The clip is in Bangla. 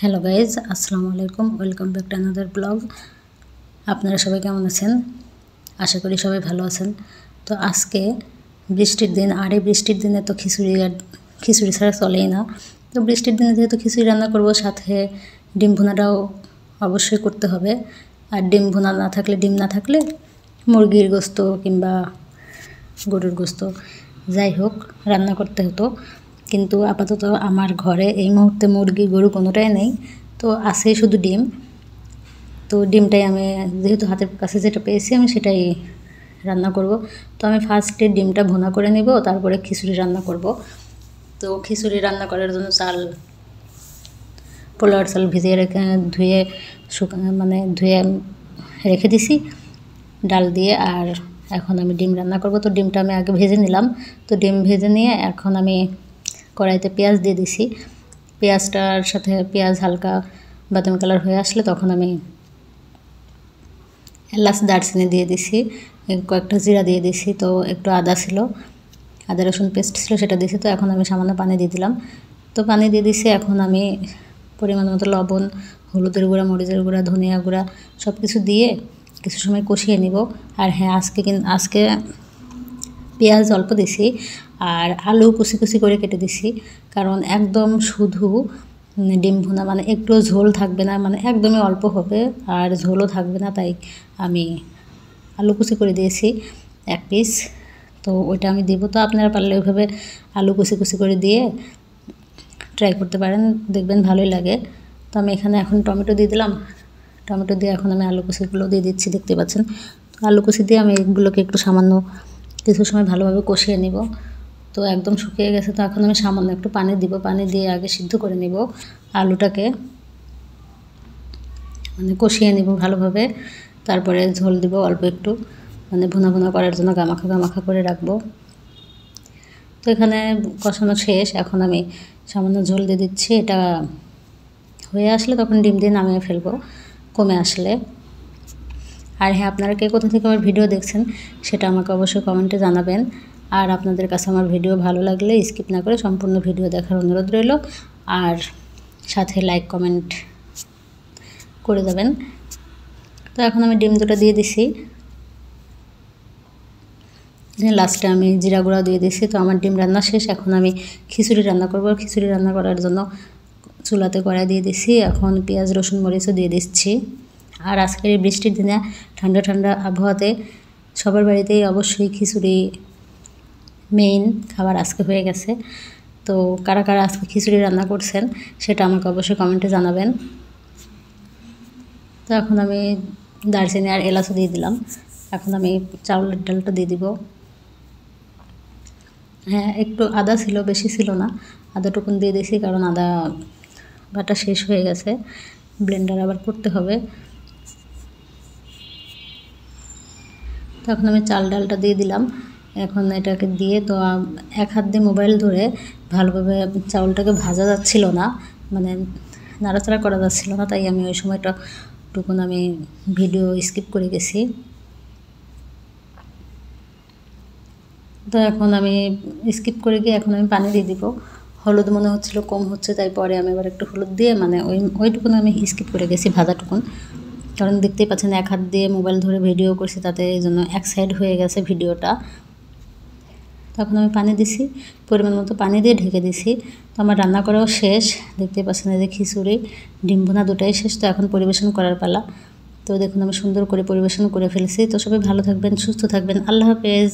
হ্যালো গাইজ, আসসালামু আলাইকুম। Welcome back to another blog. আপনারা সবাই কেমন আছেন? আশা করি সবাই ভালো আছেন। তো আজকে বৃষ্টির দিন, আর এই বৃষ্টির দিনে তো খিচুড়ি ছাড়া চলেই না। তো বৃষ্টির দিনে যেহেতু খিচুড়ি রান্না করব, সাথে ডিম ভুনাটাও অবশ্যই করতে হবে। আর ডিম ভুনা না থাকলে, ডিম না থাকলে মুরগির গোস্ত কিংবা গরুর গোস্ত যাই হোক রান্না করতে হতো। কিন্তু আপাতত আমার ঘরে এই মুহূর্তে মুরগি গরু কোনোটাই নেই, তো আছেই শুধু ডিম। তো ডিমটাই আমি যেহেতু হাতের কাছে যেটা পেয়েছি আমি সেটাই রান্না করব। তো আমি ফার্স্টে ডিমটা ভুনা করে নেব, তারপরে খিচুড়ি রান্না করব। তো খিচুড়ি রান্না করার জন্য পোলাওর চাল ভিজিয়ে ধুয়ে রেখে দিছি ডাল দিয়ে। আর এখন আমি ডিম রান্না করব। তো ডিমটা আমি আগে ভেজে নিলাম। তো ডিম ভেজে নিয়ে এখন আমি কড়াইতে পেঁয়াজ দিয়ে দিছি। পেঁয়াজটার সাথে পেঁয়াজ হালকা বাদামি কালার হয়ে আসলে তখন আমি এলাচ দারচিনি দিয়ে দিছি, কয়েকটা জিরা দিয়ে দিছি। তো একটু আদা ছিল, আদা রসুন পেস্ট ছিল, সেটা দিয়েছি। তো এখন আমি সামান্য পানি দিয়ে দিলাম। তো পানি দিয়ে দিছি। এখন আমি পরিমাণ মতো লবণ, হলুদের গুঁড়া, মরিচের গুঁড়া, ধনিয়া গুঁড়া সব কিছু দিয়ে কিছু সময় কষিয়ে নিব। আর হ্যাঁ, আজকে পেঁয়াজ অল্প দিছি আর আলু কুচি কুচি করে কেটে দিছি, কারণ একদম শুধু ডিম ভুনা মানে একটু ঝোল থাকবে না, মানে একদমই অল্প হবে আর ঝোলও থাকবে না, তাই আমি আলু কুচি করে দিয়েছি 1 পিস। তো ওইটা আমি দিব। তো আপনারা পারলে ওইভাবে আলু কুচি কুচি করে দিয়ে ট্রাই করতে পারেন, দেখবেন ভালোই লাগে। তো আমি এখানে এখন টমেটো দিয়ে দিলাম। টমেটো দিয়ে এখন আমি আলু কুচিগুলো দিয়ে দিচ্ছি, দেখতে পাচ্ছেন। আলু কুচি দিয়ে আমি এগুলোকে একটু সামান্য কিছু সময় ভালোভাবে কষিয়ে নিব। তো একদম শুকিয়ে গেছে। তো এখন আমি সামান্য একটু পানি দিব। পানি দিয়ে আগে সিদ্ধ করে নিব আলুটাকে, মানে কষিয়ে নিব ভালোভাবে। তারপরে ঝোল দিব অল্প একটু, মানে ভুনা ভুনা করার জন্য গামাখা গামাখা করে রাখবো। তো এখানে কষানো শেষ। এখন আমি সামান্য ঝোল দিয়ে দিচ্ছি। এটা হয়ে আসলে তখন ডিম দিয়ে নামিয়ে ফেলবো কমে আসলে। আর হ্যাঁ, আপনারা কে কোথা থেকে আমার ভিডিও দেখছেন সেটা আমাকে অবশ্যই কমেন্টে জানাবেন। আর আপনাদের কাছে আমার ভিডিও ভালো লাগলে স্কিপ না করে সম্পূর্ণ ভিডিও দেখার অনুরোধ রইল। আর সাথে লাইক কমেন্ট করে যাবেন। তো এখন আমি ডিম দুটো দিয়ে দিছি। লাস্টে আমি জিরা গুঁড়া দিয়ে দিছি। তো আমার ডিম রান্না শেষ। এখন আমি খিচুড়ি রান্না করব। খিচুড়ি রান্না করার জন্য চুলাতে কড়াই দিয়ে দিছি। এখন পেঁয়াজ রসুন মরিচও দিয়ে দিচ্ছি। আর আজকের এই বৃষ্টির দিনে ঠান্ডা ঠান্ডা আবহাওয়াতে সবার বাড়িতেই অবশ্যই খিচুড়ি মেইন খাবার আজকে হয়ে গেছে। তো কারা কারা আজকে খিচুড়ি রান্না করছেন সেটা আমাকে অবশ্যই কমেন্টে জানাবেন। তো এখন আমি দারচিনি আর এলাচও দিয়ে দিলাম। এখন আমি চাউলের ডালটা দিয়ে দিব। হ্যাঁ, একটু আদা ছিল, বেশি ছিল না, আদাটুকুন দিয়ে দিয়েছি, কারণ আদা বাটা শেষ হয়ে গেছে, ব্লেন্ডার আবার করতে হবে। তখন আমি চাল ডালটা দিয়ে দিলাম। এখন এটাকে দিয়ে তো এক হাত দিয়ে মোবাইল ধরে ভালোভাবে চাউলটাকে ভাজা যাচ্ছিল না, মানে নাড়াচাড়া করা যাচ্ছিল না, তাই আমি ওই সময়টাটুকুন আমি ভিডিও স্কিপ করে গেছি। তো এখন আমি স্কিপ করে গিয়ে এখন আমি পানি দিয়ে দিব। হলুদ মনে হচ্ছিল কম হচ্ছে, তাই পরে আমি আবার একটু হলুদ দিয়ে, মানে ওইটুকুন আমি স্কিপ করে গেছি ভাজাটুকুন, কারণ দেখতেই পাচ্ছেন এক হাত দিয়ে মোবাইল ধরে ভিডিও করছি, তাতে এই জন্য এক সাইড হয়ে গেছে ভিডিওটা। তখন আমি পানি দিছি, পরিমাণ মতো পানি দিয়ে ঢেকে দিছি। তো আমার রান্না করাও শেষ, দেখতেই পাচ্ছেন। এই যে খিচুড়ি ডিম ভুনা দুটাই শেষ। তো এখন পরিবেশন করার পালা। তো দেখুন আমি সুন্দর করে পরিবেশন করে ফেলেছি। তো সবাই ভালো থাকবেন, সুস্থ থাকবেন। আল্লাহ হাফেজ।